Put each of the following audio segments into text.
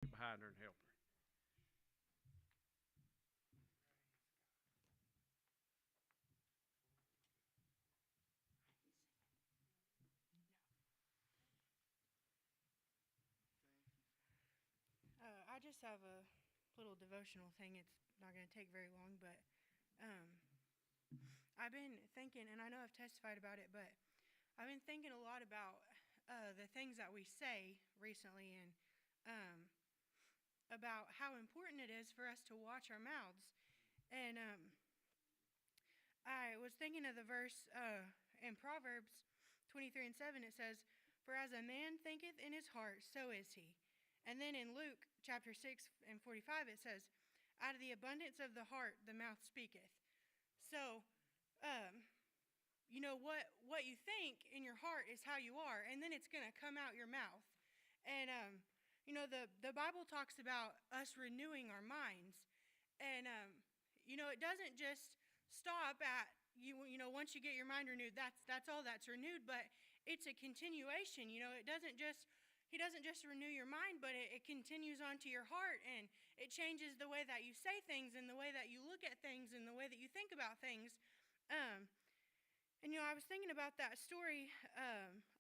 Get behind her and help her. I just have a little devotional thing. It's not going to take very long, but um, I've been thinking, and I know I've testified about it, but I've been thinking a lot about the things that we say recently and um, about how important it is for us to watch our mouths. And I was thinking of the verse in Proverbs 23:7. It says, "For as a man thinketh in his heart, so is he." And then in Luke chapter 6:45, it says, "Out of the abundance of the heart, the mouth speaketh." So, what you think in your heart is how you are, and then it's going to come out your mouth. And, the Bible talks about us renewing our minds. And, it doesn't just stop at once you get your mind renewed, that's all that's renewed, but it's a continuation. It doesn't just he doesn't just renew your mind, but it continues onto your heart, and it changes the way that you say things and the way that you look at things and the way that you think about things. I was thinking about that story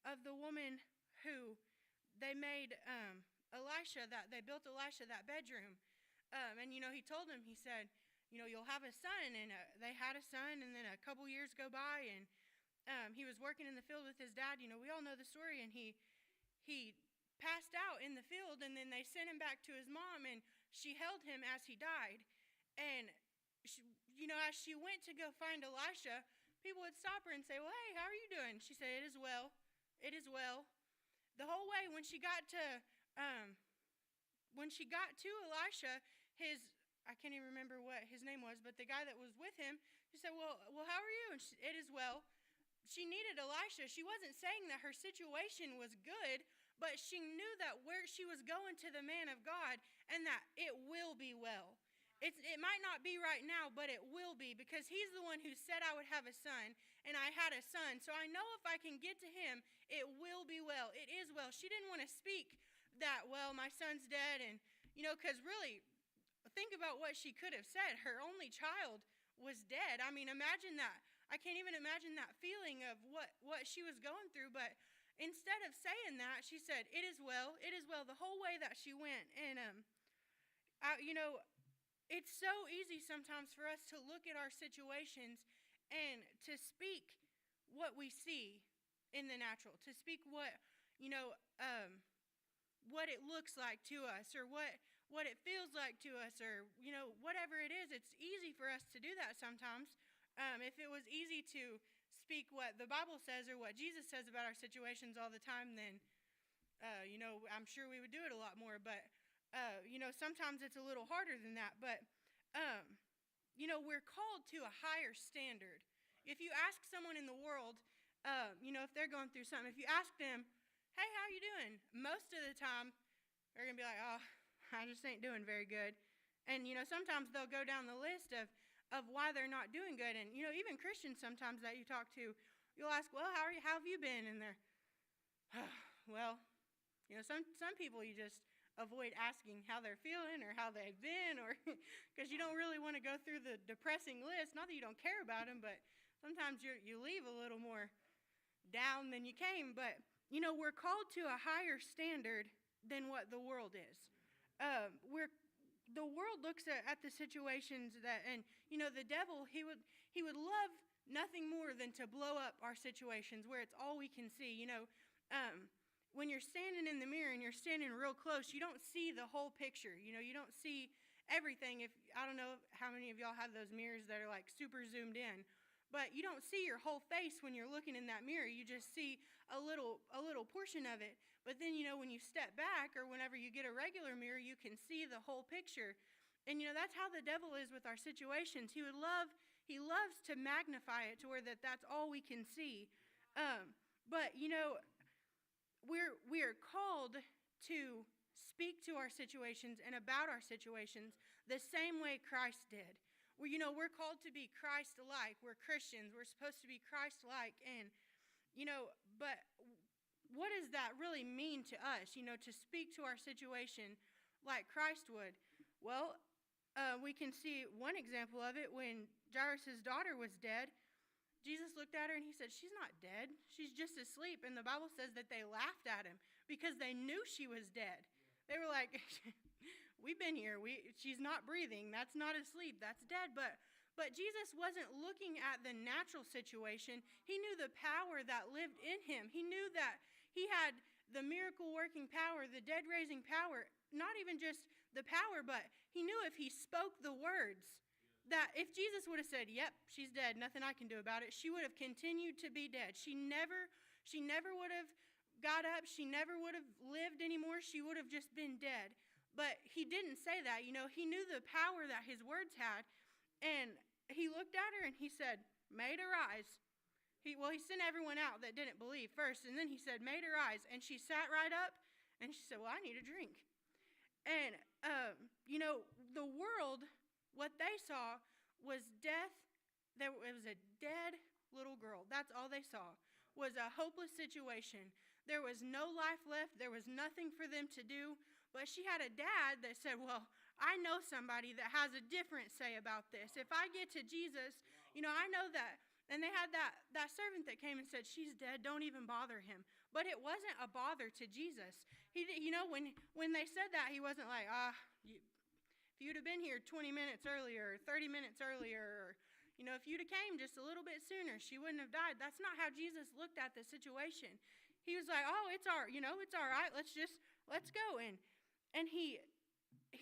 of the woman who they made they built Elisha that bedroom. He told him, he said, you'll have a son. And they had a son, and then a couple years go by, and he was working in the field with his dad. We all know the story, and he passed out in the field, and then they sent him back to his mom, and she held him as he died. And, as she went to go find Elisha, people would stop her and say, "Well, hey, how are you doing?" She said, "It is well. It is well." The whole way when she got to Elisha, I can't even remember what his name was, but the guy that was with him, she said, well, how are you? And it is well. She needed Elisha. She wasn't saying that her situation was good, but she knew that where she was going to the man of God, and that it will be well. It might not be right now, but it will be, because he's the one who said I would have a son, and I had a son. So I know if I can get to him, it will be well. It is well. She didn't want to speak that, well, my son's dead, and, because really, think about what she could have said. Her only child was dead. I mean, imagine that. I can't even imagine that feeling of what she was going through, but instead of saying that, she said, "It is well, it is well," the whole way that she went. And, it's so easy sometimes for us to look at our situations and to speak what we see in the natural, to speak what it looks like to us, or what it feels like to us, or, whatever it is. It's easy for us to do that sometimes. If it was easy to speak what the Bible says or what Jesus says about our situations all the time, then, I'm sure we would do it a lot more. But sometimes it's a little harder than that. But, we're called to a higher standard. If you ask someone in the world, if they're going through something, if you ask them, "Hey, how you doing?" most of the time, they're going to be like, "Oh, I just ain't doing very good." And, sometimes they'll go down the list of why they're not doing good. And, even Christians sometimes that you talk to, you'll ask, "Well, how have you been?" And they're, well, some people you just avoid asking how they're feeling or how they've been, or because you don't really want to go through the depressing list. Not that you don't care about them, but sometimes you leave a little more down than you came. But, we're called to a higher standard than what the world is. The world looks at the situations that, and, the devil, he would love nothing more than to blow up our situations where it's all we can see. When you're standing in the mirror and you're standing real close, you don't see the whole picture. You don't see everything. I don't know how many of y'all have those mirrors that are like super zoomed in, but you don't see your whole face when you're looking in that mirror. You just see a little portion of it. But then, when you step back, or whenever you get a regular mirror, you can see the whole picture. And, that's how the devil is with our situations. He loves to magnify it to where that's all we can see. But, we are called to speak to our situations and about our situations the same way Christ did. We're called to be Christ-like. We're Christians. We're supposed to be Christ-like. And, but what does that really mean to us, to speak to our situation? like Christ would. Well, we can see one example of it when Jairus' daughter was dead. Jesus looked at her and he said, she's not dead. She's just asleep. And the Bible says that they laughed at him because they knew she was dead. They were like, we've been here. She's not breathing. That's not asleep. That's dead. But Jesus wasn't looking at the natural situation. He knew the power that lived in him. He knew that he had the miracle-working power, the dead-raising power, not even just the power, but he knew if he spoke the words, that if Jesus would have said, yep, she's dead, nothing I can do about it, she would have continued to be dead. She never would have got up. She never would have lived anymore. She would have just been dead. But he didn't say that. He knew the power that his words had. And he looked at her and he said, made her rise. He sent everyone out that didn't believe first. And then he said, made her rise. And she sat right up and she said, well, I need a drink. And, the world, what they saw was death. It was a dead little girl. That's all they saw, was a hopeless situation. There was no life left. There was nothing for them to do. But she had a dad that said, well, I know somebody that has a different say about this. If I get to Jesus, I know that. And they had that servant that came and said, she's dead, don't even bother him. But it wasn't a bother to Jesus. He, when they said that, he wasn't like, if you'd have been here 20 minutes earlier, or 30 minutes earlier, or, if you'd have came just a little bit sooner, she wouldn't have died. That's not how Jesus looked at the situation. He was like, oh, it's all right. Let's go. And he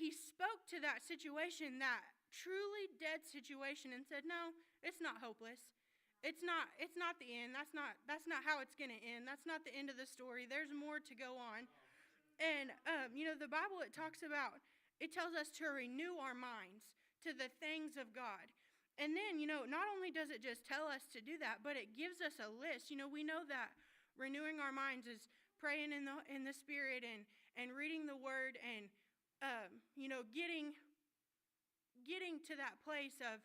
spoke to that situation, that truly dead situation, and said, no, it's not hopeless. It's not the end. That's not how it's going to end. That's not the end of the story. There's more to go on. And, the Bible, it tells us to renew our minds to the things of God. And then, not only does it just tell us to do that, but it gives us a list. We know that renewing our minds is praying in the Spirit and reading the Word and, getting to that place of,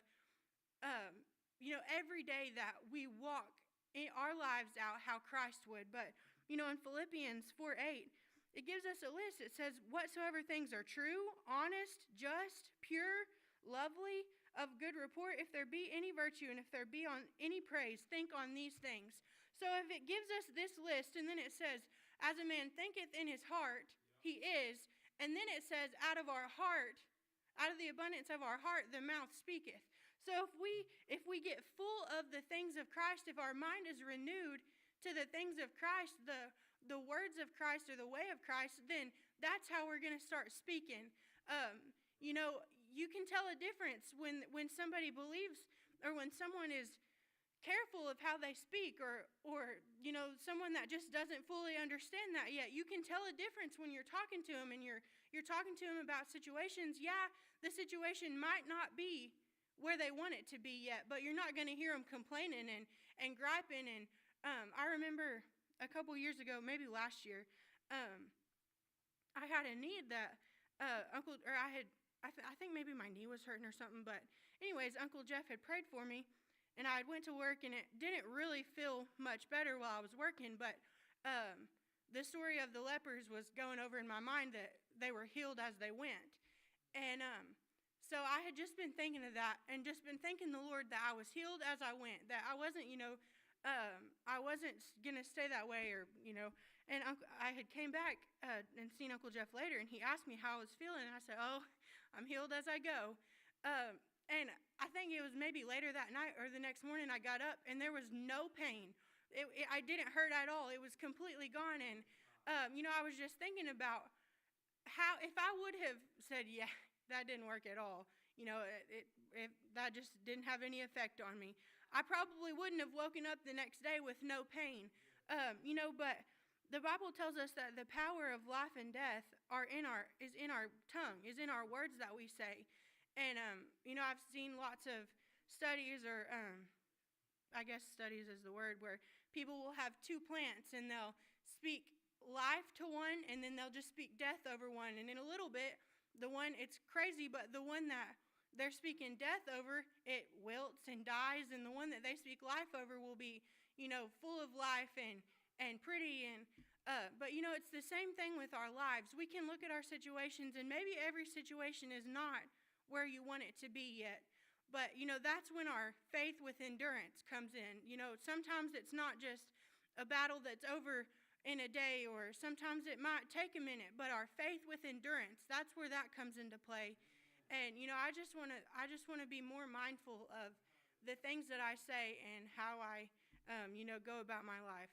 every day that we walk in our lives out how Christ would. But, in Philippians 4:8, it gives us a list. It says, whatsoever things are true, honest, just, pure, lovely, of good report, if there be any virtue and if there be on any praise, think on these things. So if it gives us this list, and then it says, as a man thinketh in his heart, he is, and then it says, out of the abundance of our heart, the mouth speaketh. So if we get full of the things of Christ, if our mind is renewed to the things of Christ, the words of Christ or the way of Christ, then that's how we're going to start speaking. You can tell a difference when somebody believes, or when someone is careful of how they speak, or someone that just doesn't fully understand that yet. You can tell a difference when you're talking to them and you're talking to them about situations. Yeah, the situation might not be where they want it to be yet, but you're not going to hear them complaining and griping. And I remember a couple years ago, maybe last year, I had a need that I think maybe my knee was hurting or something. But anyways, Uncle Jeff had prayed for me, and I went to work, and it didn't really feel much better while I was working. But the story of the lepers was going over in my mind, that they were healed as they went. And so I had just been thinking of that, and just been thanking the Lord that I was healed as I went, that I wasn't, I wasn't going to stay that way, or, And I had came back and seen Uncle Jeff later, and he asked me how I was feeling, and I said, oh, I'm healed as I go. And I think it was maybe later that night or the next morning I got up, and there was no pain. I didn't hurt at all. It was completely gone. And, I was just thinking about how, if I would have said, yeah, that didn't work at all, that just didn't have any effect on me, I probably wouldn't have woken up the next day with no pain. But the Bible tells us that the power of life and death is in our tongue, is in our words that we say. And, I've seen lots of studies, or I guess studies is the word, where people will have two plants, and they'll speak life to one, and then they'll just speak death over one. And in a little bit, the one, it's crazy, but the one that they're speaking death over, it wilts and dies, and the one that they speak life over will be, full of life and pretty. And But it's the same thing with our lives. We can look at our situations, and maybe every situation is not where you want it to be yet. But, that's when our faith with endurance comes in. Sometimes it's not just a battle that's over in a day, or sometimes it might take a minute, but our faith with endurance, that's where that comes into play. And, I just want to be more mindful of the things that I say and how I, go about my life.